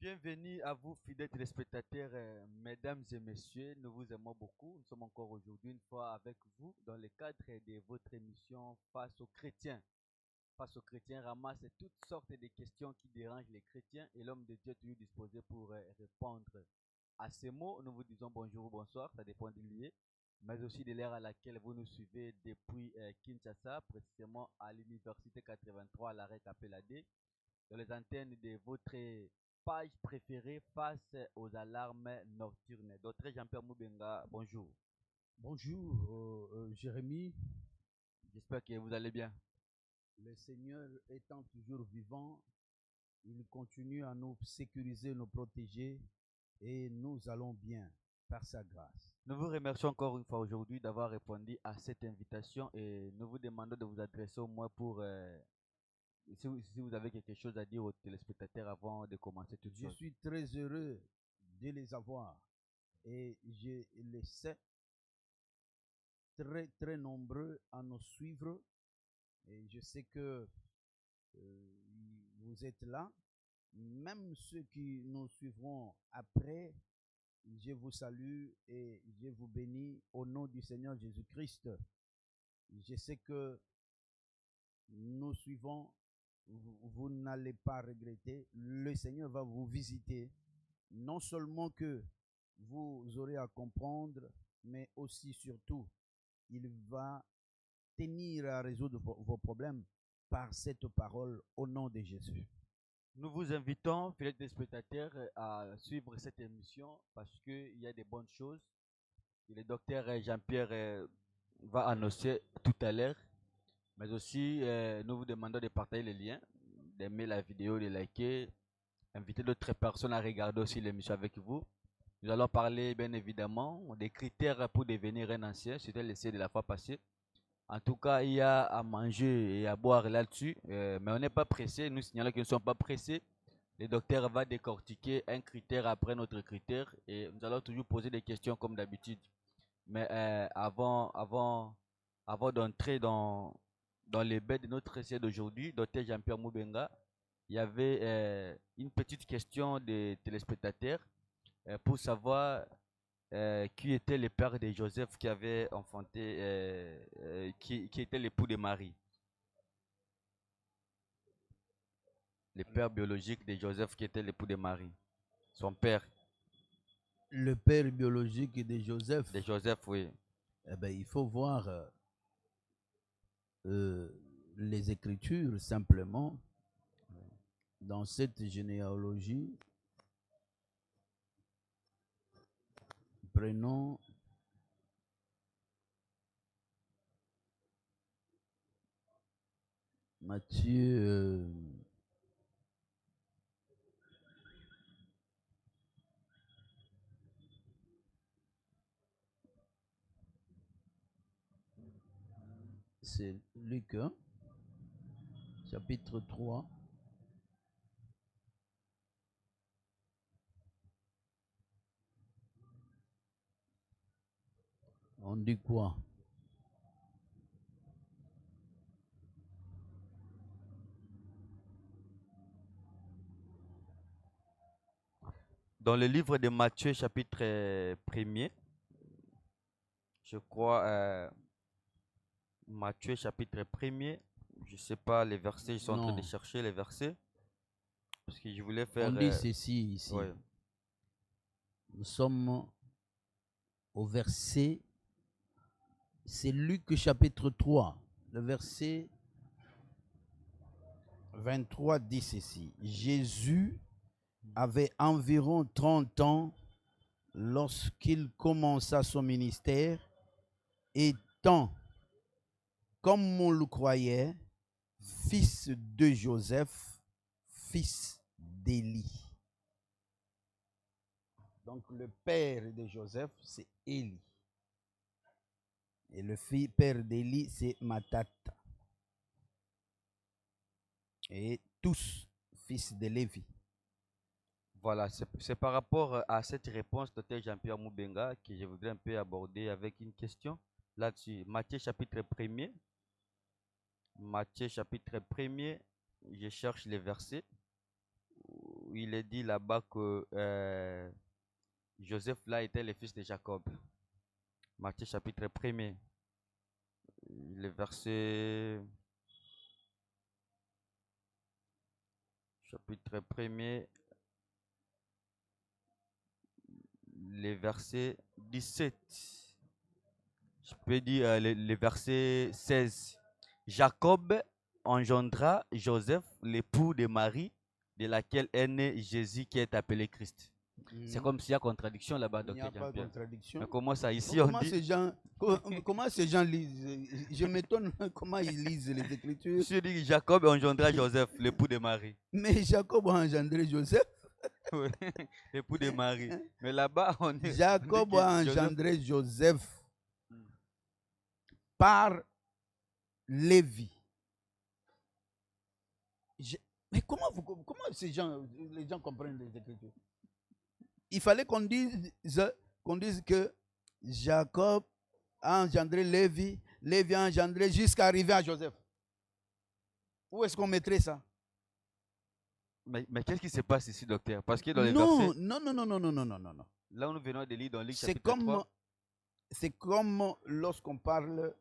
Bienvenue à vous, fidèles téléspectateurs, mesdames et messieurs. Nous vous aimons beaucoup. Nous sommes encore aujourd'hui une fois avec vous dans le cadre de votre émission Face aux chrétiens. Face aux chrétiens ramasse toutes sortes de questions qui dérangent les chrétiens et l'homme de Dieu est toujours disposé pour répondre à ces mots. Nous vous disons bonjour ou bonsoir, ça dépend du lieu, mais aussi de l'ère à laquelle vous nous suivez depuis Kinshasa, précisément à l'Université 83 à l'arrêt Capelade, dans les antennes de votre page préférée face aux alarmes nocturnes. Docteur Jean-Pierre Moubenga, bonjour. Bonjour, Jérémie. J'espère que vous allez bien. Le Seigneur étant toujours vivant, il continue à nous sécuriser, nous protéger et nous allons bien par sa grâce. Nous vous remercions encore une fois aujourd'hui d'avoir répondu à cette invitation et nous vous demandons de vous adresser au moins pour, si vous avez quelque chose à dire aux téléspectateurs avant de commencer toute Je chose. suis très heureux de les avoir et je les sais très très nombreux à nous suivre et je sais que vous êtes là. Même ceux qui nous suivront après, je vous salue et je vous bénis au nom du Seigneur Jésus-Christ. Je sais que nous suivons, vous n'allez pas regretter. Le Seigneur va vous visiter. Non seulement que vous aurez à comprendre, mais aussi surtout, il va tenir à résoudre vos problèmes par cette parole au nom de Jésus. Nous vous invitons, fidèles téléspectateurs, à suivre cette émission parce qu'il y a des bonnes choses. Et le docteur Jean-Pierre va annoncer tout à l'heure. Mais aussi, nous vous demandons de partager les liens, d'aimer la vidéo, de liker, inviter d'autres personnes à regarder aussi l'émission avec vous. Nous allons parler bien évidemment des critères pour devenir un ancien. C'était l'essai de la fois passée. En tout cas, il y a à manger et à boire là-dessus, mais on n'est pas pressé. Nous signalons que nous ne sommes pas pressés. Le docteur va décortiquer un critère après notre critère et nous allons toujours poser des questions comme d'habitude. Mais avant d'entrer dans les bains de notre essai d'aujourd'hui, docteur Jean-Pierre Moubenga, il y avait une petite question des téléspectateurs pour savoir qui était le père de Joseph qui avait enfanté, qui était l'époux de Marie. Le père biologique de Joseph qui était l'époux de Marie. Son père. Le père biologique de Joseph. De Joseph, oui. Eh ben, il faut voir les Écritures simplement. Dans cette généalogie, prenons Matthieu. C'est Luc, hein, chapitre 3. On dit quoi? Dans le livre de Matthieu, chapitre 1er, je crois, Matthieu, chapitre 1er, je ne sais pas les versets, ils sont en train de Non. chercher les versets, parce que je voulais On faire... dit ceci ici. ouais. Nous sommes au verset, c'est Luc chapitre 3, le verset 23 dit ceci. Jésus avait environ 30 ans lorsqu'il commença son ministère, étant, comme on le croyait, fils de Joseph, fils d'Élie. Donc le père de Joseph, c'est Élie. Et le père d'Élie, c'est Matat. Et tous fils de Lévi. Voilà, c'est par rapport à cette réponse, docteur Jean-Pierre Moubenga, que je voudrais un peu aborder avec une question là-dessus. Matthieu chapitre 1er. Matthieu chapitre 1er, je cherche les versets. il est dit là-bas que Joseph là était le fils de Jacob. Matthieu chapitre 1er, le verset chapitre 1er, le verset 17. Je peux dire le verset 16. Jacob engendra Joseph, l'époux de Marie, de laquelle est né Jésus qui est appelé Christ. C'est comme s'il y a contradiction là-bas, Il n'y a docteur pas de Jean-Pierre. contradiction. Mais comment ça, ici Bon, on dit... comment ces gens lisent? Je m'étonne comment ils lisent les Écritures. Monsieur dit que Jacob engendra Joseph, l'époux de Marie. Mais Jacob a engendré Joseph. Oui, l'époux de Marie. Mais là-bas, on est... Jacob on dit a que Joseph- engendré Joseph Hmm. par Lévi. Mais comment les gens comprennent les Écritures? Il fallait qu'on dise que Jacob a engendré Lévi, Lévi a engendré jusqu'à arriver à Joseph. Où est-ce qu'on mettrait ça? Mais qu'est-ce qui se passe ici, docteur? Parce que dans les Non, versets, non, non, non, non, non, non, non, non, non. là où nous venons de lire dans Luc C'est chapitre 3, comme lorsqu'on parle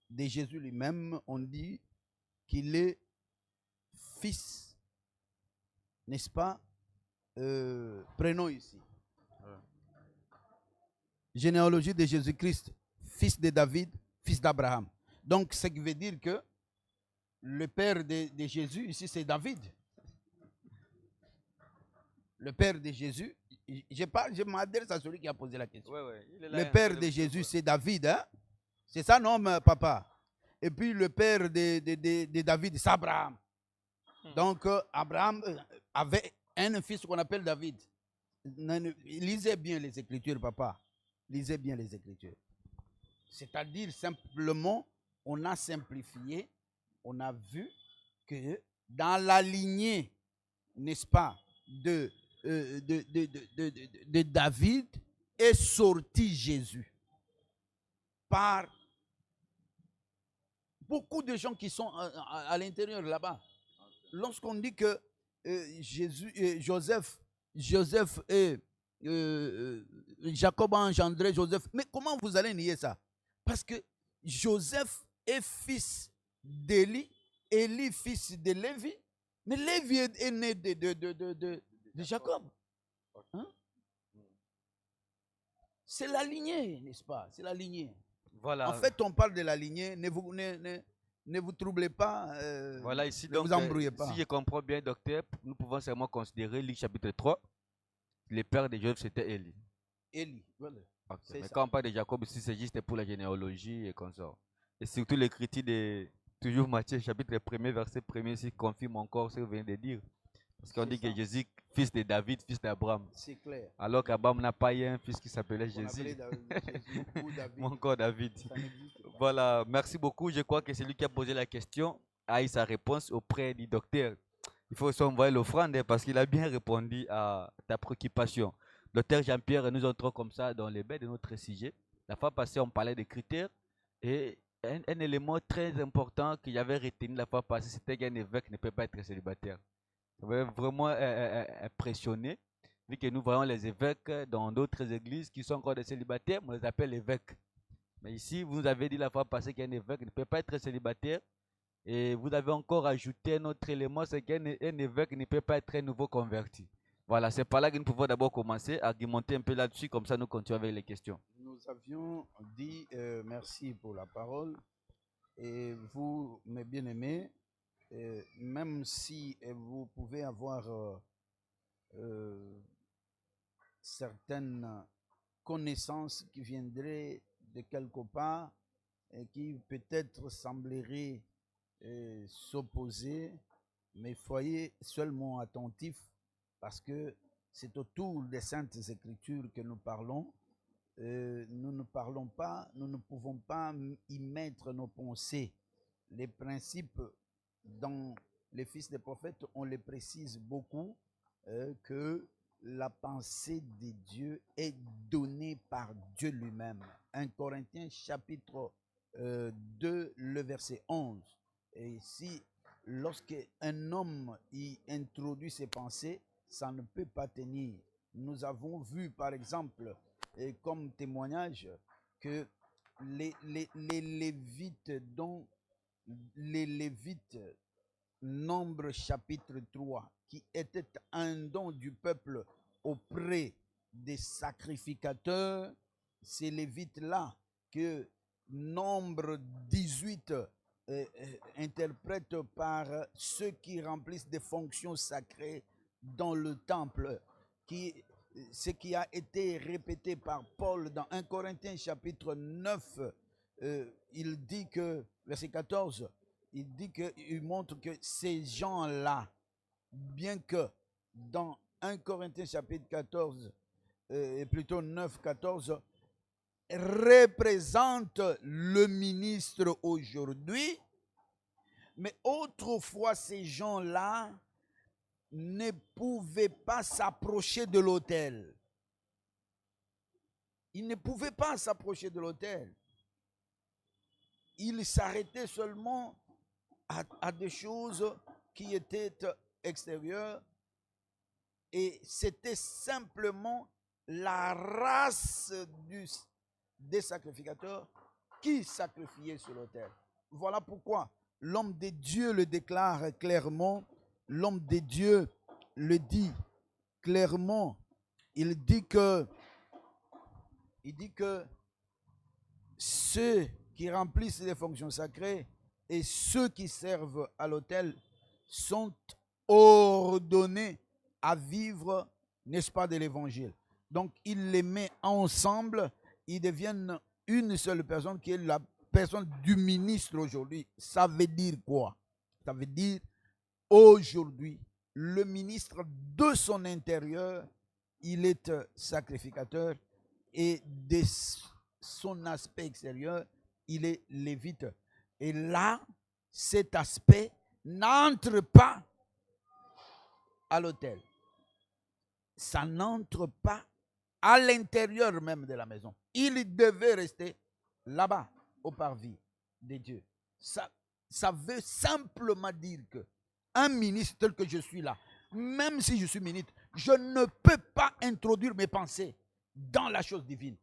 de Jésus lui-même, on dit qu'il est fils, n'est-ce pas? Prenons ici. Généalogie de Jésus-Christ, fils de David, fils d'Abraham. Donc, ce qui veut dire que le père de Jésus, ici, c'est David. Le père de Jésus, je m'adresse à celui qui a posé la question. il est là, Le père hein, de Jésus, c'est David. Hein? C'est ça, non, papa? Et puis, le père de David, c'est Abraham. Donc, Abraham avait un fils qu'on appelle David. Lisez bien les Écritures, papa. Lisez bien les Écritures. C'est-à-dire, simplement, on a simplifié, on a vu que dans la lignée, n'est-ce pas, de David est sorti Jésus. Par beaucoup de gens qui sont à l'intérieur là-bas. Lorsqu'on dit que Joseph et Jacob a engendré Joseph, mais comment vous allez nier ça? Parce que Joseph est fils d'Élie, Élie fils de Lévi, mais Lévi est né de Jacob. Hein? C'est la lignée, n'est-ce pas? C'est la lignée. Voilà. En fait, on parle de la lignée, ne vous troublez pas, Voilà ici, ne donc, vous embrouillez pas. si je comprends bien, docteur, nous pouvons seulement considérer Luc chapitre 3, le père de Joseph, c'était Élie. Élie, voilà. Ok, C'est mais ça. quand on parle de Jacob ici, c'est juste pour la généalogie et comme ça. Et surtout l'écriture de toujours Matthieu chapitre 1er, verset 1er, ici confirme encore ce que vous venez de dire. Parce qu'on C'est dit que ça. Jésus, fils de David, fils d'Abraham. C'est clair. Alors qu'Abraham n'a pas eu un fils qui s'appelait On appelait Jésus. Jésus ou David. Mon corps David. Ça n'existe pas. Voilà, merci beaucoup. Je crois que c'est lui qui a posé la question a eu sa réponse auprès du docteur. Il faut aussi envoyer l'offrande parce qu'il a bien répondu à ta préoccupation. Docteur Jean-Pierre, nous entrons comme ça dans les bains de notre sujet. La fois passée, on parlait des critères et un élément très important que j'avais retenu la fois passée, c'était qu'un évêque ne peut pas être célibataire. Ça m'avait vraiment impressionné, vu que nous voyons les évêques dans d'autres églises qui sont encore des célibataires, on les appelle évêques. Mais ici, vous nous avez dit la fois passée qu'un évêque ne peut pas être célibataire. Et vous avez encore ajouté un autre élément, c'est qu'un évêque ne peut pas être un nouveau converti. Voilà, c'est par là que nous pouvons d'abord commencer à argumenter un peu là-dessus, comme ça nous continuons avec les questions. Nous avions dit merci pour la parole. Et vous, mes bien-aimés, même si vous pouvez avoir certaines connaissances qui viendraient de quelque part et qui peut-être sembleraient s'opposer, mais soyez seulement attentifs parce que c'est autour des Saintes Écritures que nous parlons. Nous ne parlons pas, nous ne pouvons pas y mettre nos pensées. Les principes dans les fils des prophètes, on les précise beaucoup, que la pensée de Dieu est donnée par Dieu lui-même. 1 Corinthiens chapitre 2, le verset 11. Et ici, lorsqu'un homme y introduit ses pensées, ça ne peut pas tenir. Nous avons vu, par exemple, et comme témoignage, que les Lévites, dont les Lévites, Nombre chapitre 3, qui était un don du peuple auprès des sacrificateurs, ces Lévites-là que Nombre 18 interprète par ceux qui remplissent des fonctions sacrées dans le temple, ce qui a été répété par Paul dans 1 Corinthiens chapitre 9, il dit que, verset 14, il montre que ces gens-là, bien que dans 1 Corinthiens chapitre 14, et plutôt 9, 14, représentent le ministre aujourd'hui, mais autrefois ces gens-là ne pouvaient pas s'approcher de l'autel. Ils ne pouvaient pas s'approcher de l'autel. Ils s'arrêtaient seulement à des choses qui étaient extérieures, et c'était simplement la race des sacrificateurs qui sacrifiaient sur l'autel. Voilà pourquoi l'homme de Dieu le déclare clairement, l'homme de Dieu le dit clairement, il dit que ceux qui remplissent les fonctions sacrées et ceux qui servent à l'autel sont ordonnés à vivre, n'est-ce pas, de l'évangile. Donc, il les met ensemble, ils deviennent une seule personne qui est la personne du ministre aujourd'hui. Ça veut dire quoi? Ça veut dire aujourd'hui, le ministre de son intérieur, il est sacrificateur, et de son aspect extérieur, il est lévite. Et là, cet aspect n'entre pas à l'autel. Ça n'entre pas à l'intérieur même de la maison. Il devait rester là-bas, au parvis de Dieu. Ça veut simplement dire que un ministre tel que je suis là, même si je suis ministre, je ne peux pas introduire mes pensées dans la chose divine.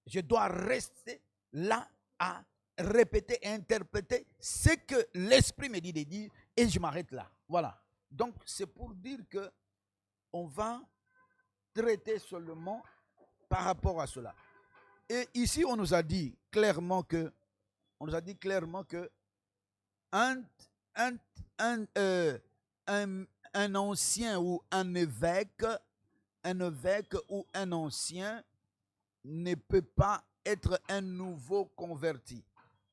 Je dois rester là à répéter et interpréter ce que l'Esprit me dit de dire, et je m'arrête là. Voilà. Donc, c'est pour dire que on va traiter seulement par rapport à cela. Et ici, on nous a dit clairement que un, un, un ancien ou un évêque ou un ancien ne peut pas être un nouveau converti.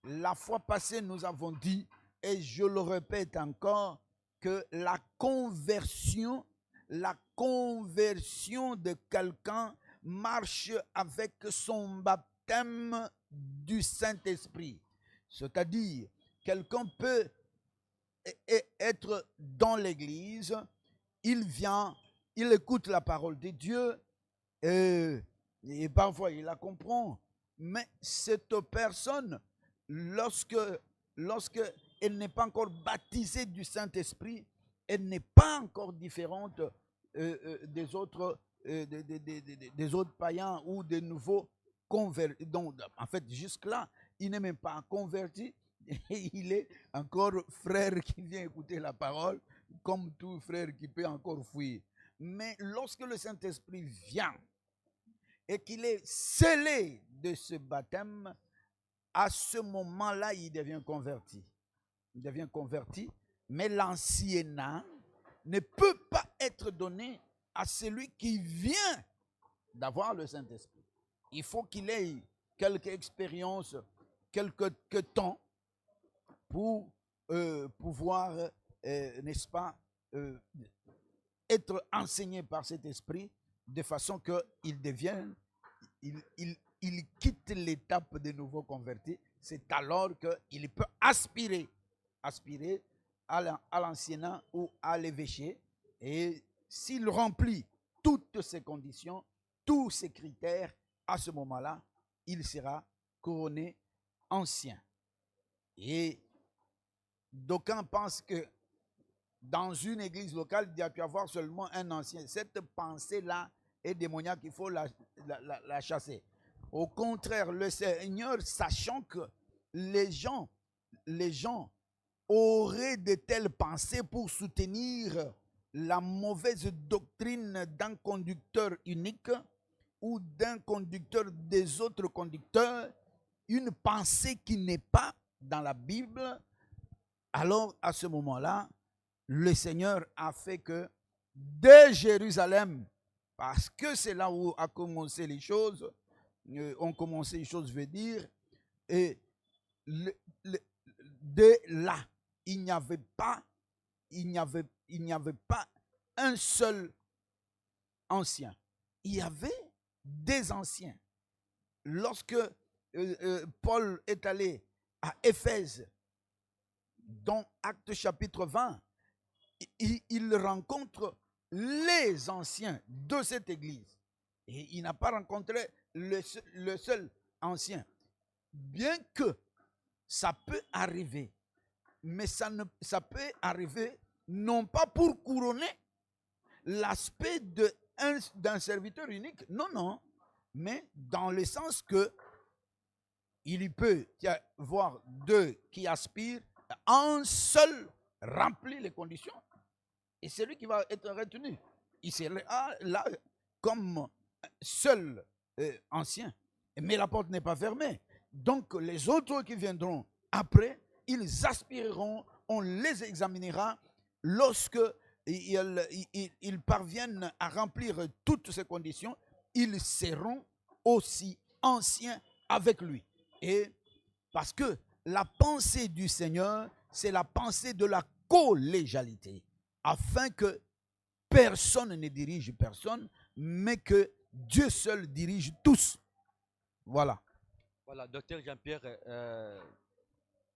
La fois passée, nous avons dit, et je le répète encore, que la conversion de quelqu'un marche avec son baptême du Saint-Esprit. C'est-à-dire, quelqu'un peut être dans l'église, il vient, il écoute la parole de Dieu, et parfois il la comprend, mais cette personne, lorsque elle n'est pas encore baptisée du Saint-Esprit, elle n'est pas encore différente des autres païens ou des nouveaux convertis. Donc, en fait, jusque-là, il n'est même pas converti, et il est encore frère qui vient écouter la parole, comme tout frère qui peut encore fuir. Mais lorsque le Saint-Esprit vient et qu'il est scellé de ce baptême, à ce moment-là, il devient converti. Il devient converti, mais l'anciennat ne peut pas être donné à celui qui vient d'avoir le Saint-Esprit. Il faut qu'il ait quelques expériences, quelques temps pour pouvoir, n'est-ce pas, être enseigné par cet esprit, de façon qu'il devienne, il quitte l'étape des nouveaux convertis. C'est alors qu'il peut aspirer à l'anciennat ou à l'évêché. Et s'il remplit toutes ces conditions, tous ces critères, à ce moment-là, il sera couronné ancien. Et d'aucuns pensent que dans une église locale, il y a pu avoir seulement un ancien. Cette pensée-là est démoniaque, il faut la chasser. Au contraire, le Seigneur, sachant que les gens auraient de telles pensées pour soutenir la mauvaise doctrine d'un conducteur unique ou d'un conducteur des autres conducteurs, une pensée qui n'est pas dans la Bible, alors à ce moment-là, le Seigneur a fait que de Jérusalem, parce que c'est là où a commencé les choses, ont commencé les choses, veut dire, et de là, il n'y avait pas un seul ancien. Il y avait des anciens. Lorsque Paul est allé à Éphèse, dans Actes chapitre 20, il rencontre les anciens de cette église. Et il n'a pas rencontré le seul ancien. Bien que ça peut arriver, mais ça peut arriver non pas pour couronner l'aspect d'un serviteur unique, non, mais dans le sens que il peut y avoir deux qui aspirent, un seul remplit les conditions et c'est lui qui va être retenu. Il sera là comme seul ancien, mais la porte n'est pas fermée. Donc les autres qui viendront après, ils aspireront, on les examinera. Lorsque ils parviennent à remplir toutes ces conditions, ils seront aussi anciens avec lui. Et parce que la pensée du Seigneur, c'est la pensée de la collégialité, afin que personne ne dirige personne, mais que Dieu seul dirige tous. Voilà. Voilà, docteur Jean-Pierre,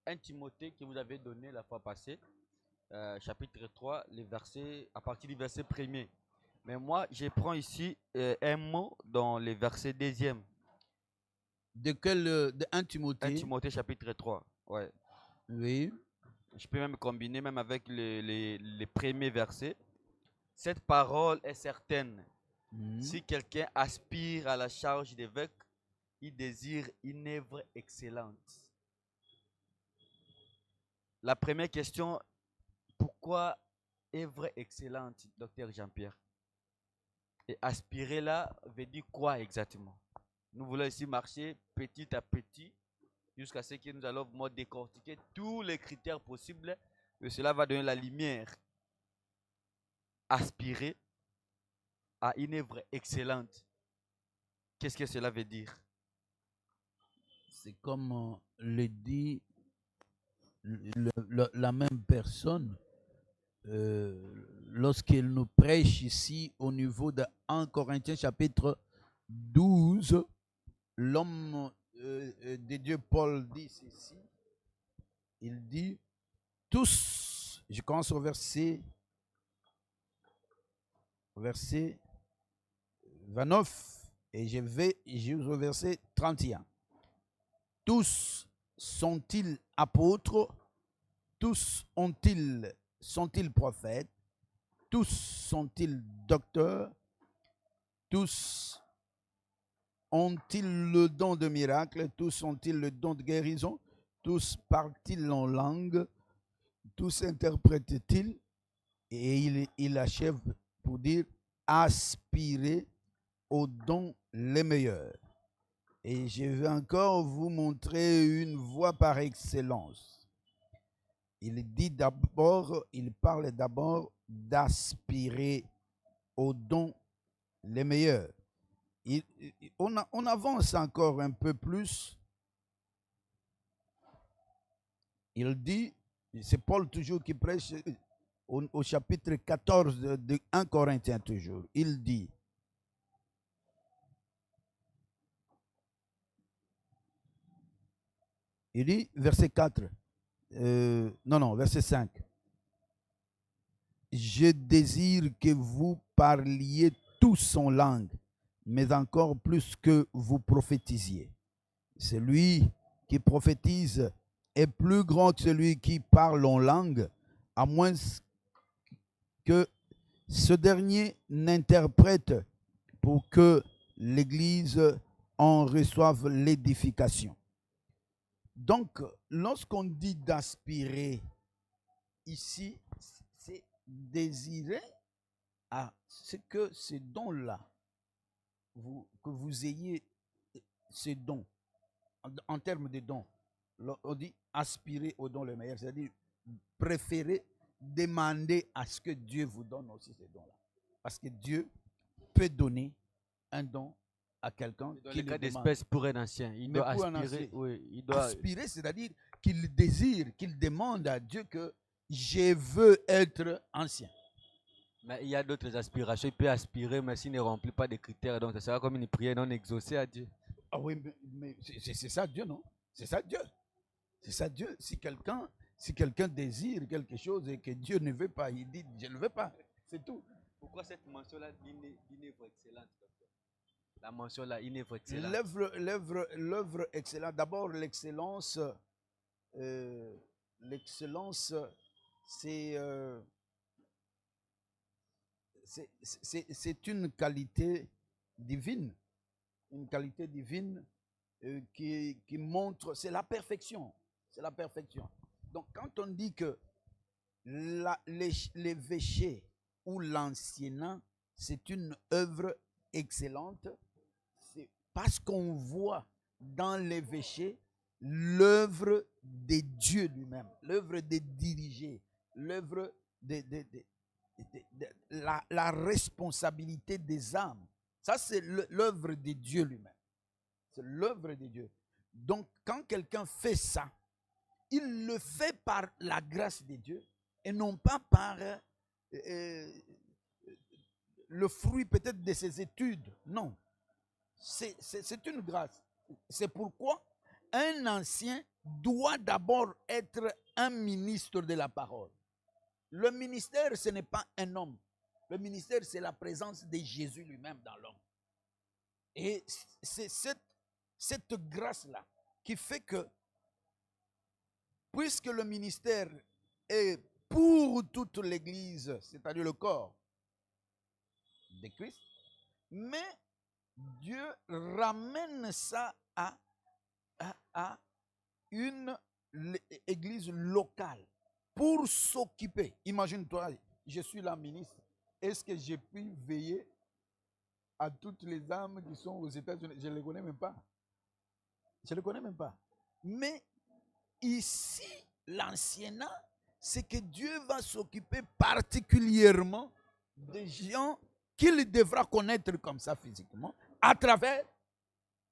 un Timothée que vous avez donné la fois passée, chapitre 3, les versets, à partir du verset 1er. Mais moi, je prends ici un mot dans les versets 2e. De quel de 1 Timothée? 1 Timothée chapitre 3, ouais. Oui. Je peux même combiner même avec les premiers versets. Cette parole est certaine. Si quelqu'un aspire à la charge d'évêque, il désire une œuvre excellente. La première question, pourquoi œuvre excellente, docteur Jean-Pierre? Et aspirer là veut dire quoi exactement? Nous voulons ici marcher petit à petit jusqu'à ce que nous allons décortiquer tous les critères possibles et cela va donner la lumière. Aspirer à une œuvre excellente. Qu'est-ce que cela veut dire? C'est comme le dit la même personne lorsqu'il nous prêche ici au niveau de 1 Corinthiens chapitre 12, l'homme de Dieu Paul dit ceci. Il dit tous, je commence au verset 29 et je vais jusqu'au verset 31. Tous sont-ils apôtres? Tous sont-ils prophètes? Tous sont-ils docteurs? Tous ont-ils le don de miracle? Tous ont-ils le don de guérison? Tous parlent-ils en langue? Tous interprètent-ils? Et il achève pour dire aspirez aux dons les meilleurs. Et je vais encore vous montrer une voie par excellence. Il parle d'abord d'aspirer aux dons les meilleurs. On avance encore un peu plus. Il dit, c'est Paul toujours qui prêche au chapitre 14 de 1 Corinthiens toujours. Il dit, verset 4, verset 5. Je désire que vous parliez tous en langue, mais encore plus que vous prophétisiez. Celui qui prophétise est plus grand que celui qui parle en langue, à moins que ce dernier n'interprète pour que l'Église en reçoive l'édification. Donc, lorsqu'on dit d'aspirer ici, c'est désirer à ce que ces dons-là, que vous ayez ces dons, en termes de dons, on dit aspirer aux dons les meilleurs, c'est-à-dire préférer demander à ce que Dieu vous donne aussi ces dons-là. Parce que Dieu peut donner un don à quelqu'un Dans qui le cas le demande. d'espèce pour un ancien, il Mais doit pour un aspirer. ancien, Oui, il doit. aspirer, c'est-à-dire qu'il désire, qu'il demande à Dieu que je veux être ancien. Mais il y a d'autres aspirations. Il peut aspirer, mais s'il ne remplit pas des critères, donc ça sera comme une prière non exaucée à Dieu. Ah oui, mais c'est ça Dieu, non? C'est ça Dieu. C'est ça Dieu. Si quelqu'un désire quelque chose et que Dieu ne veut pas, il dit je ne veux pas. C'est tout. Pourquoi cette mention-là d'inœuvre excellente? La mention-là, inœuvre excellente. L'œuvre excellente. D'abord, l'excellence, c'est une qualité divine. Une qualité divine qui montre, c'est la perfection. C'est la perfection. Donc, quand on dit que l'évêché ou l'anciennat, c'est une œuvre excellente, c'est parce qu'on voit dans l'évêché l'œuvre de Dieu lui-même, l'œuvre des dirigés, l'œuvre de la responsabilité des âmes. Ça, c'est l'œuvre de Dieu lui-même. C'est l'œuvre de Dieu. Donc, quand quelqu'un fait ça, il le fait par la grâce de Dieu et non pas par le fruit peut-être de ses études. Non. C'est une grâce. C'est pourquoi un ancien doit d'abord être un ministre de la parole. Le ministère, ce n'est pas un homme. Le ministère, c'est la présence de Jésus lui-même dans l'homme. Et c'est cette grâce-là qui fait que, puisque le ministère est pour toute l'Église, c'est-à-dire le corps de Christ, mais Dieu ramène ça à une église locale pour s'occuper. Imagine-toi, je suis la ministre. Est-ce que j'ai pu veiller à toutes les âmes qui sont aux États-Unis? Je ne les connais même pas. Je ne les connais même pas. Mais ici, l'anciennat, c'est que Dieu va s'occuper particulièrement des gens qu'il devra connaître comme ça physiquement, à travers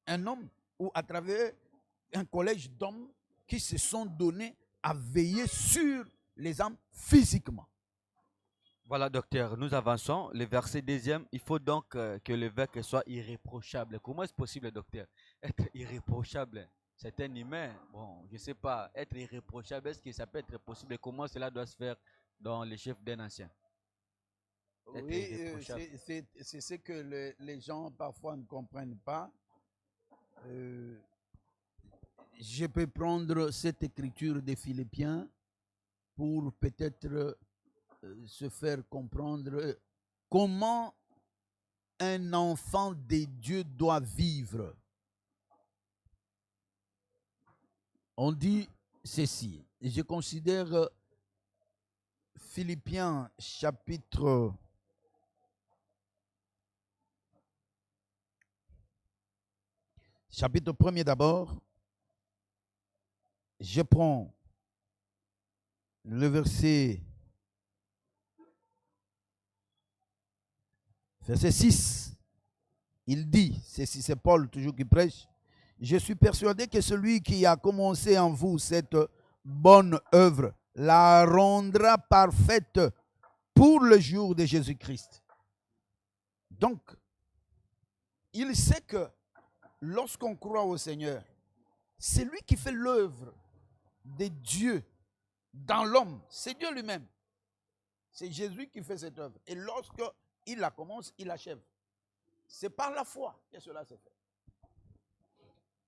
un homme ou à travers un collège d'hommes qui se sont donnés à veiller sur les âmes physiquement. Voilà, docteur, nous avançons. Le verset 2e, il faut donc que l'évêque soit irréprochable. Comment est-ce possible, docteur? Être irréprochable, c'est un humain. Bon, je ne sais pas, être irréprochable, est-ce que ça peut être possible? Comment cela doit se faire dans les chefs d'un ancien? Oui, c'est ce que les gens parfois ne comprennent pas. Je peux prendre cette écriture des Philippiens pour peut-être se faire comprendre comment un enfant de Dieu doit vivre. On dit ceci, et je considère Philippiens chapitre 1er d'abord. Je prends le verset 6. Il dit, c'est Paul toujours qui prêche, je suis persuadé que celui qui a commencé en vous cette bonne œuvre la rendra parfaite pour le jour de Jésus-Christ. Donc, il sait que lorsqu'on croit au Seigneur, c'est lui qui fait l'œuvre de Dieu dans l'homme. C'est Dieu lui-même. C'est Jésus qui fait cette œuvre. Et lorsqu'il la commence, il l'achève. C'est par la foi que cela se fait.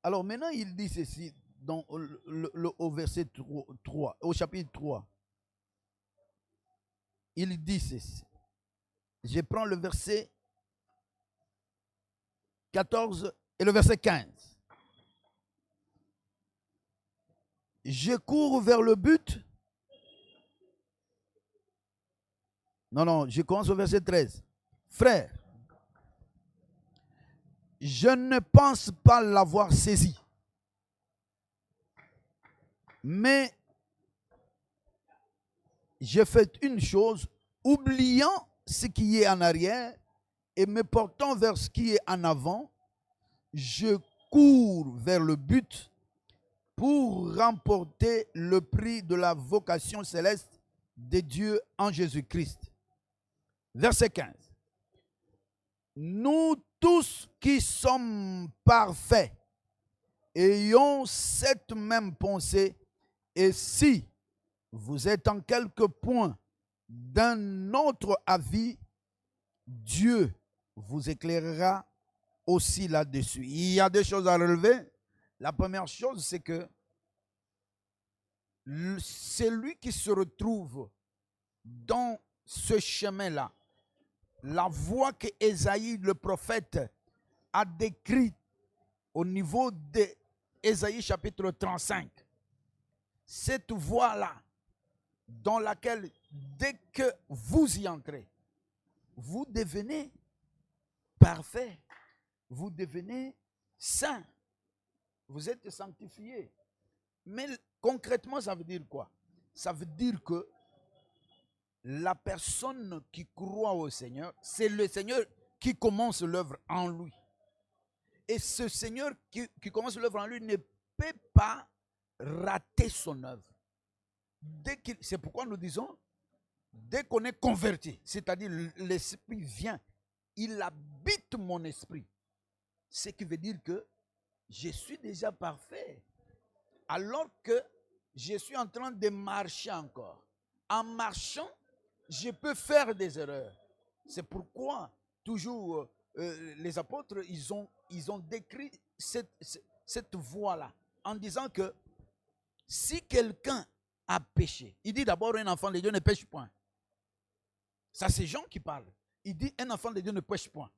Alors maintenant, il dit ceci au verset 3, au chapitre 3. il dit ceci. Je prends le verset 14 et le verset 15. Je cours vers le but. Non, je commence au verset 13. Frère, je ne pense pas l'avoir saisi. Mais j'ai fait une chose, oubliant ce qui est en arrière et me portant vers ce qui est en avant, je cours vers le but pour remporter le prix de la vocation céleste de Dieu en Jésus-Christ. Verset 15. Nous tous qui sommes parfaits, ayons cette même pensée, et si vous êtes en quelque point d'un autre avis, Dieu vous éclairera aussi là-dessus. Il y a des choses à relever. La première chose, c'est que celui qui se retrouve dans ce chemin-là, la voie que Ésaïe le prophète a décrite au niveau d'Ésaïe chapitre 35, cette voie-là dans laquelle dès que vous y entrez, vous devenez parfait, vous devenez saint, vous êtes sanctifié. Mais concrètement, ça veut dire quoi? Ça veut dire que la personne qui croit au Seigneur, c'est le Seigneur qui commence l'œuvre en lui. Et ce Seigneur qui commence l'œuvre en lui ne peut pas rater son œuvre. C'est pourquoi nous disons, dès qu'on est converti, c'est-à-dire l'Esprit vient, il habite mon esprit. Ce qui veut dire que je suis déjà parfait. Alors que je suis en train de marcher encore. En marchant, je peux faire des erreurs. C'est pourquoi toujours les apôtres, ils ont décrit cette voie-là en disant que si quelqu'un a péché, il dit d'abord un enfant de Dieu ne pêche point. Ça, c'est Jean qui parle. Il dit un enfant de Dieu ne pêche point.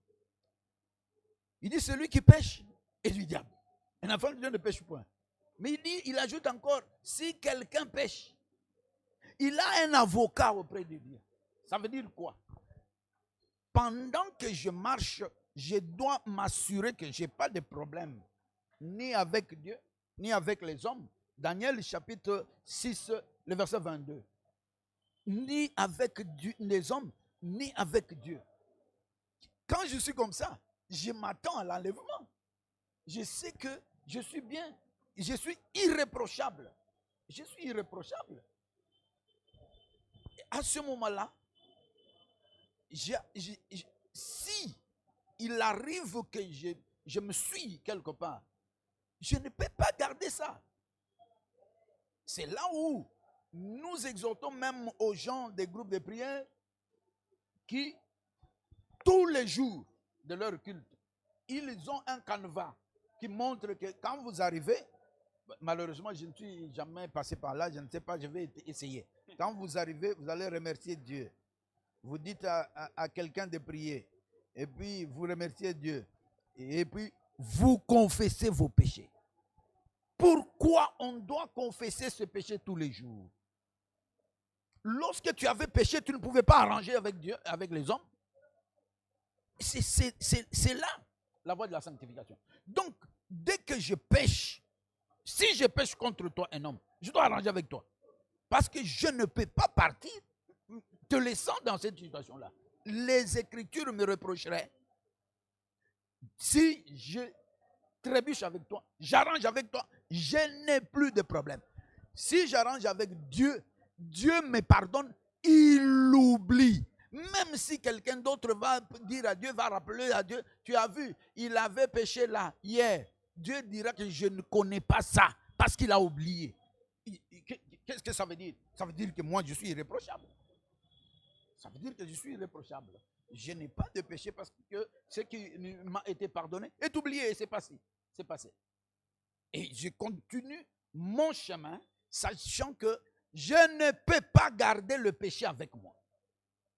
Il dit celui qui pêche est du diable. Un enfant de Dieu ne pêche point. Mais il ajoute encore, si quelqu'un pêche, il a un avocat auprès de Dieu. Ça veut dire quoi? Pendant que je marche, je dois m'assurer que je n'ai pas de problème, ni avec Dieu, ni avec les hommes. Daniel chapitre 6, le verset 22. Ni avec Dieu, les hommes, ni avec Dieu. Quand je suis comme ça, je m'attends à l'enlèvement. Je sais que je suis bien. Je suis irréprochable. Je suis irréprochable. Et à ce moment-là, si il arrive que je me suis quelque part, je ne peux pas garder ça. C'est là où nous exhortons même aux gens des groupes de prière qui, tous les jours de leur culte, ils ont un canevas qui montre que quand vous arrivez, malheureusement je ne suis jamais passé par là, je ne sais pas, je vais essayer. Quand vous arrivez, vous allez remercier Dieu. Vous dites à quelqu'un de prier, et puis vous remerciez Dieu, et puis vous confessez vos péchés. Pourquoi on doit confesser ce péché tous les jours? Lorsque tu avais péché, tu ne pouvais pas arranger avec Dieu, avec les hommes. C'est là la voie de la sanctification. Donc, dès que je pêche, si je pêche contre toi, un homme, je dois arranger avec toi. Parce que je ne peux pas partir te laissant dans cette situation-là. Les Écritures me reprocheraient si je trébuche avec toi, j'arrange avec toi, je n'ai plus de problème. Si j'arrange avec Dieu, Dieu me pardonne, il l'oublie. Même si quelqu'un d'autre va dire à Dieu, va rappeler à Dieu, tu as vu, il avait péché là, hier. Dieu dira que je ne connais pas ça, parce qu'il a oublié. Qu'est-ce que ça veut dire? Ça veut dire que moi, je suis irréprochable. Ça veut dire que je suis irréprochable. Je n'ai pas de péché parce que ce qui m'a été pardonné est oublié et c'est passé. C'est passé. Et je continue mon chemin, sachant que je ne peux pas garder le péché avec moi.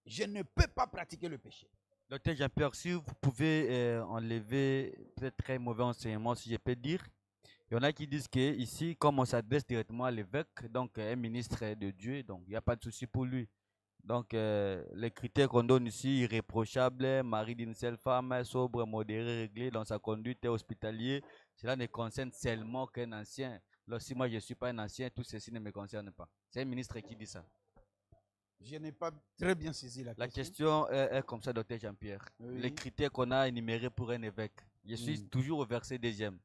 je ne peux pas pratiquer le péché. Docteur Jean-Pierre, si vous pouvez enlever peut-être très mauvais enseignement, si je peux dire, il y en a qui disent que ici, comme on s'adresse directement à l'évêque, donc un ministre de Dieu, donc il n'y a pas de souci pour lui. Donc les critères qu'on donne ici, irréprochable, mari d'une seule femme, sobre, modéré, réglé dans sa conduite et hospitalier, cela ne concerne seulement qu'un ancien. Alors si moi je ne suis pas un ancien, tout ceci ne me concerne pas. C'est un ministre qui dit ça. Je n'ai pas très bien saisi la La question. question est comme ça, docteur Jean-Pierre. Oui. Les critères qu'on a énumérés pour un évêque. Je suis toujours au verset 2e.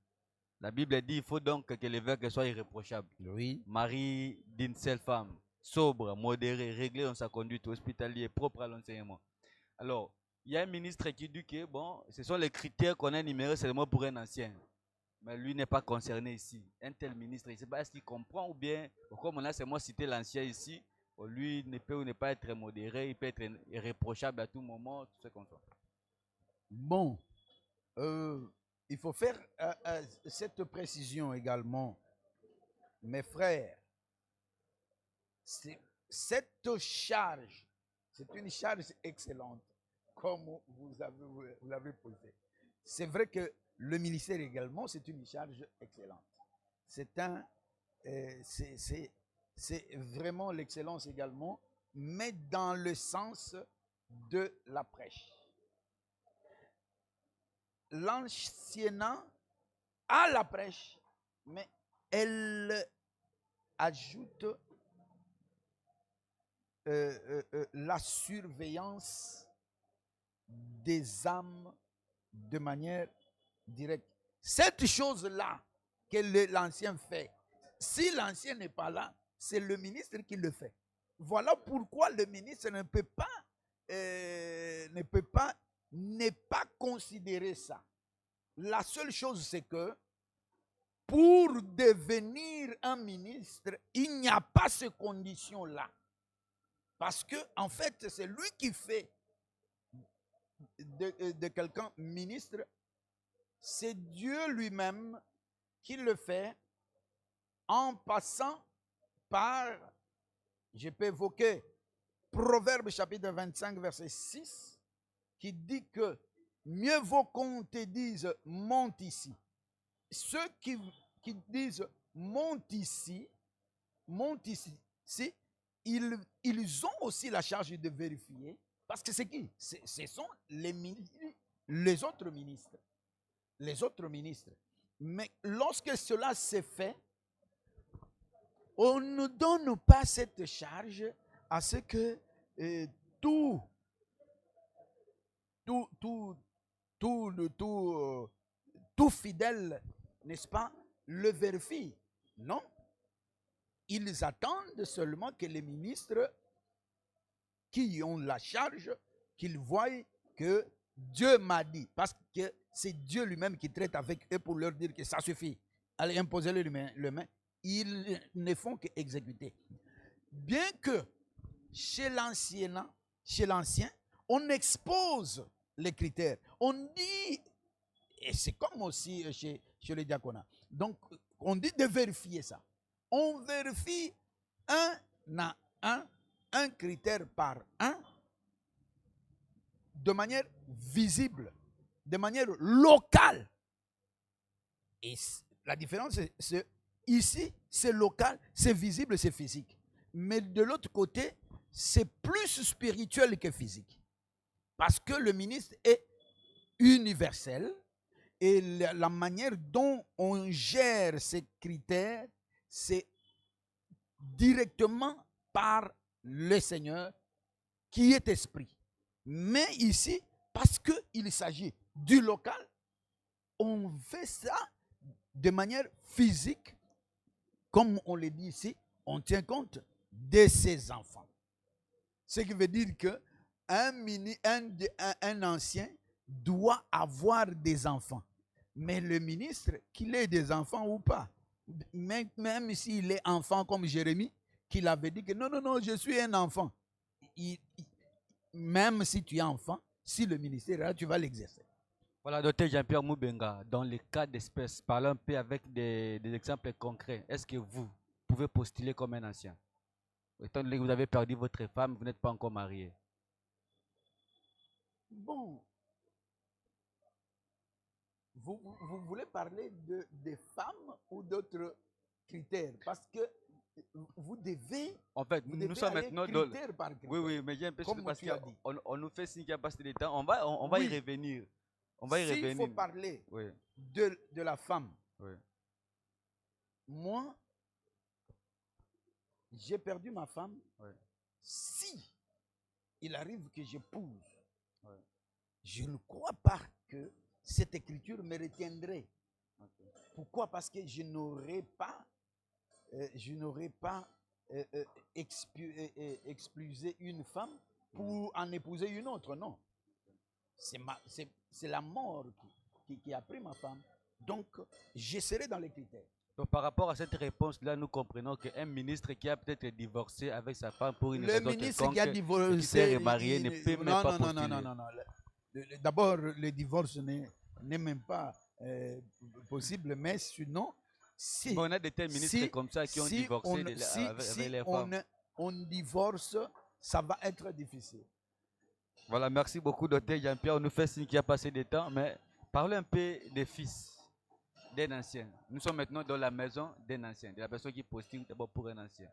La Bible dit il faut donc que l'évêque soit irréprochable. Oui. Mari d'une seule femme, sobre, modéré, réglé dans sa conduite, hospitalier, propre à l'enseignement. Alors, il y a un ministre qui dit que bon, ce sont les critères qu'on a énumérés seulement pour un ancien. Mais lui n'est pas concerné ici. Un tel ministre, je ne sais pas s'il comprend ou bien, comme on a seulement cité l'ancien ici, lui ne peut ou ne pas être modéré, il peut être irréprochable à tout moment, tout ce qu'on fait. Bon, il faut faire cette précision également, mes frères. Cette charge, c'est une charge excellente, comme vous l'avez posé. C'est vrai que le ministère également, c'est une charge excellente. C'est vraiment l'excellence également, mais dans le sens de la prêche. L'anciennat a la prêche, mais elle ajoute la surveillance des âmes de manière directe. Cette chose-là que l'ancien fait, si l'ancien n'est pas là, c'est le ministre qui le fait. Voilà pourquoi le ministre ne peut pas considérer ça. La seule chose, c'est que pour devenir un ministre, il n'y a pas ces conditions-là. Parce que, en fait, c'est lui qui fait de quelqu'un ministre. C'est Dieu lui-même qui le fait en passant par, je peux évoquer Proverbe chapitre 25, verset 6, qui dit que mieux vaut qu'on te dise monte ici. Ceux qui disent monte ici, ils ont aussi la charge de vérifier, parce que c'est qui? Ce sont les autres ministres. Les autres ministres. Mais lorsque cela s'est fait, on ne donne pas cette charge à ce que tout fidèle, n'est-ce pas, le vérifie. Non. Ils attendent seulement que les ministres qui ont la charge, qu'ils voient que Dieu m'a dit. Parce que c'est Dieu lui-même qui traite avec eux pour leur dire que ça suffit. Allez, imposez-le le main. Ils ne font qu'exécuter. Bien que chez l'ancien, on expose les critères. On dit, et c'est comme aussi chez le diaconat. Donc, on dit de vérifier ça. On vérifie un à un critère par un, de manière visible, de manière locale. Et la différence, c'est ici, c'est local, c'est visible, c'est physique. Mais de l'autre côté, c'est plus spirituel que physique. Parce que le ministre est universel et la manière dont on gère ces critères, c'est directement par le Seigneur qui est esprit. Mais ici, parce qu'il s'agit du local, on fait ça de manière physique, comme on le dit ici, on tient compte de ses enfants. Ce qui veut dire que un ancien doit avoir des enfants. Mais le ministre, qu'il ait des enfants ou pas, même s'il est enfant comme Jérémie, qu'il avait dit que non, je suis un enfant. Même si tu es enfant, si le ministère est là, tu vas l'exercer. Voilà, docteur Jean-Pierre Moubenga, dans les cas d'espèce, parlons un peu avec des exemples concrets. Est-ce que vous pouvez postuler comme un ancien? Étant donné que vous avez perdu votre femme, vous n'êtes pas encore marié. Bon, vous voulez parler des femmes ou d'autres critères? Parce que vous devez, En fait, vous nous devez sommes aller maintenant dans... critère par critère. Oui, oui, mais j'ai un peu Comme parce tu as dit. qu'on nous fait signe qu'il y a passé des temps. On va y Oui. revenir. On va y S'il faut revenir. parler Oui, de la femme, oui. moi, j'ai perdu ma femme. Oui. Si il arrive que j'épouse, Oui. je ne crois pas que cette écriture me retiendrait. Okay. Pourquoi? Parce que je n'aurais pas expulsé une femme pour en épouser une autre. Non. C'est la mort qui a pris ma femme. Donc, je serai dans les critères. Donc, par rapport à cette réponse-là, nous comprenons qu'un ministre qui a peut-être divorcé avec sa femme pour une Le raison ministre quelconque, qui a et qui divorcé, s'est remarié ne peut même pas postuler. non. D'abord, le divorce n'est même pas possible, mais sinon, si, Bon, on a des tels ministres comme ça qui ont divorcé avec les femmes. On divorce, ça va être difficile. Voilà, merci beaucoup, docteur Jean-Pierre. On nous fait signe qu'il y a passé des temps, mais parlez un peu des fils d'un ancien. Nous sommes maintenant dans la maison d'un ancien, de la personne qui postule d'abord pour un ancien.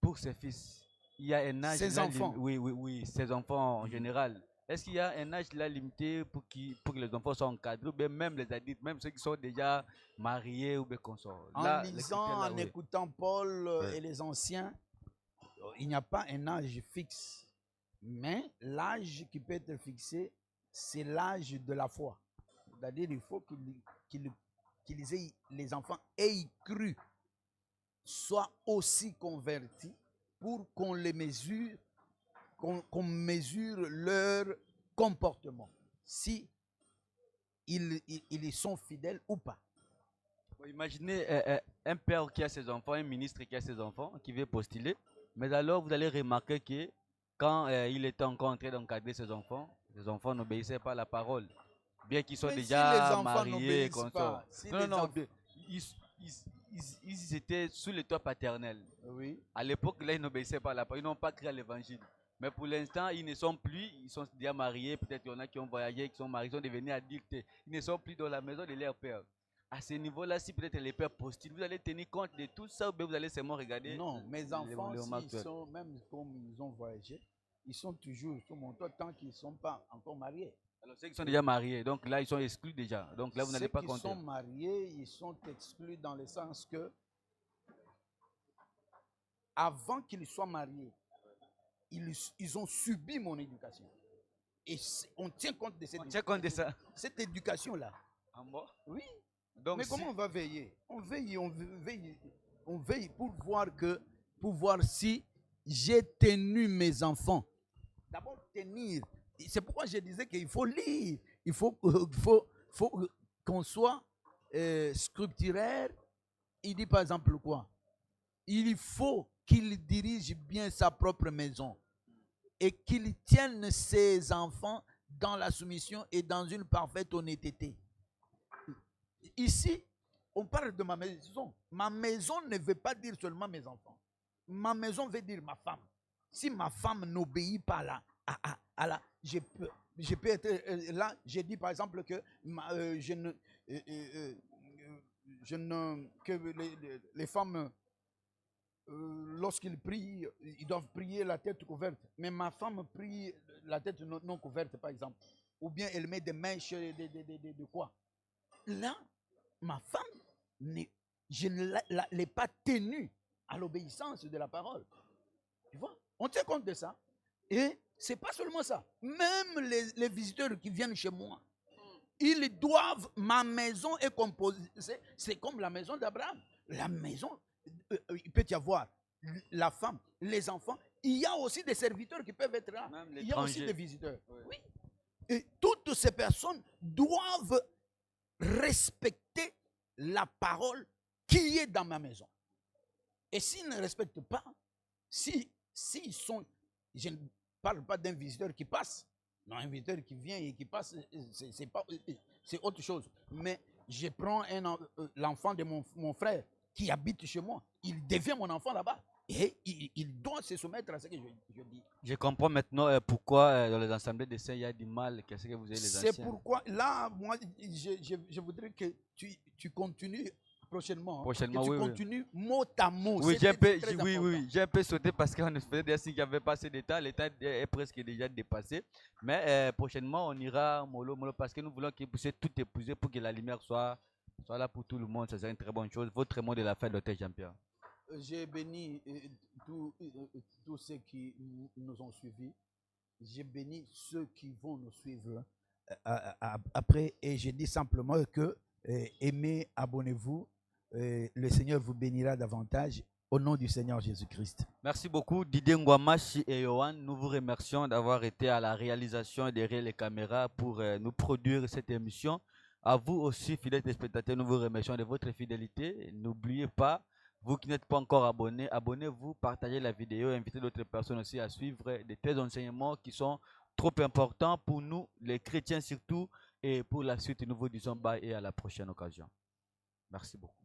Pour ses fils, il y a un âge. Ses enfants. Oui, ses enfants en général. Est-ce qu'il y a un âge là limité pour que les enfants soient encadrés, ou bien même les adultes, même ceux qui sont déjà mariés ou bien consorts? En lisant, en écoutant Paul et les anciens, il n'y a pas un âge fixe. Mais l'âge qui peut être fixé, c'est l'âge de la foi. C'est-à-dire il faut les enfants aient cru, soient aussi convertis pour qu'on les mesure, qu'on mesure leur comportement, si ils sont fidèles ou pas. Imaginez un père qui a ses enfants, un ministre qui a ses enfants, qui veut postuler, mais alors vous allez remarquer que quand il était encore en train d'encadrer ses enfants n'obéissaient pas à la parole, bien qu'ils soient déjà mariés et consorts. Non, ils étaient sous le toit paternel. Oui. À l'époque, là, ils n'obéissaient pas à la parole, ils n'ont pas créé à l'évangile. Mais pour l'instant, ils ne sont plus, ils sont déjà mariés, peut-être il y en a qui ont voyagé, qui sont mariés, ils sont devenus adultes, ils ne sont plus dans la maison de leur père. À ce niveau-là, si peut-être les pères postulent, vous allez tenir compte de tout ça ou bien vous allez seulement regarder. Non, mes enfants, s'ils sont, même comme ils ont voyagé, ils sont toujours sur mon toit tant qu'ils ne sont pas encore mariés. Alors ceux qui sont déjà mariés, donc là ils sont exclus déjà. Donc là vous n'allez pas compter. Ceux qui sont mariés, ils sont exclus dans le sens que avant qu'ils soient mariés, ils ont subi mon éducation. Et on tient compte de cette éducation-là. En bon? Oui. Donc, mais comment on va veiller? On veille pour voir si j'ai tenu mes enfants. D'abord, tenir. C'est pourquoi je disais qu'il faut lire. Il faut qu'on soit scripturaire. Il dit par exemple quoi? Il faut qu'il dirige bien sa propre maison et qu'il tienne ses enfants dans la soumission et dans une parfaite honnêteté. Ici, on parle de ma maison. Ma maison ne veut pas dire seulement mes enfants. Ma maison veut dire ma femme. Si ma femme n'obéit pas à la, je peux être là. J'ai dit par exemple que que les femmes, lorsqu'ils prient, ils doivent prier la tête couverte. Mais ma femme prie la tête non couverte, par exemple. Ou bien elle met des mèches de quoi? Là, ma femme, je ne l'ai pas tenue à l'obéissance de la parole. Tu vois? On tient compte de ça. Et c'est pas seulement ça. Même les visiteurs qui viennent chez moi, ils doivent, ma maison est composée, c'est comme la maison d'Abraham. La maison, il peut y avoir la femme, les enfants. Il y a aussi des serviteurs qui peuvent être là. Il y a aussi des visiteurs. Oui. Et toutes ces personnes doivent respecter la parole qui est dans ma maison. Et s'ils ne respectent pas, s'ils sont, je ne parle pas d'un visiteur qui passe, non, un visiteur qui vient et qui passe, c'est autre chose. Mais je prends l'enfant de mon frère qui habite chez moi, il devient mon enfant là-bas. Et il doit se soumettre à ce que je dis. Je comprends maintenant pourquoi dans les assemblées des saints, il y a du mal. Qu'est-ce que vous avez les C'est anciens? pourquoi, là, moi, je voudrais que tu continues prochainement, que Prochainement, tu oui, oui. continues mot à mot. Oui, C'est j'ai un peu, très oui, important. oui, j'ai un peu sauté parce qu'on nous faisait des signes qu'il n'y avait pas assez d'état. L'état est presque déjà dépassé. Mais prochainement, on ira mollo, mollo parce que nous voulons qu'épouser tout épouser pour que la lumière soit là pour tout le monde. Ça serait une très bonne chose. Votre mot de la fin, docteur Jean-Pierre. J'ai béni tous ceux qui nous ont suivis. J'ai béni ceux qui vont nous suivre après. Et j'ai dit simplement que aimez, abonnez-vous. Le Seigneur vous bénira davantage au nom du Seigneur Jésus-Christ. Merci beaucoup, Didier Ngwamashi et Johan. Nous vous remercions d'avoir été à la réalisation et derrière les caméras pour nous produire cette émission. À vous aussi, fidèles téléspectateurs, nous vous remercions de votre fidélité. N'oubliez pas, vous qui n'êtes pas encore abonnés, abonnez-vous, partagez la vidéo, invitez d'autres personnes aussi à suivre de tels enseignements qui sont trop importants pour nous, les chrétiens surtout, et pour la suite, nous vous disons bye et à la prochaine occasion. Merci beaucoup.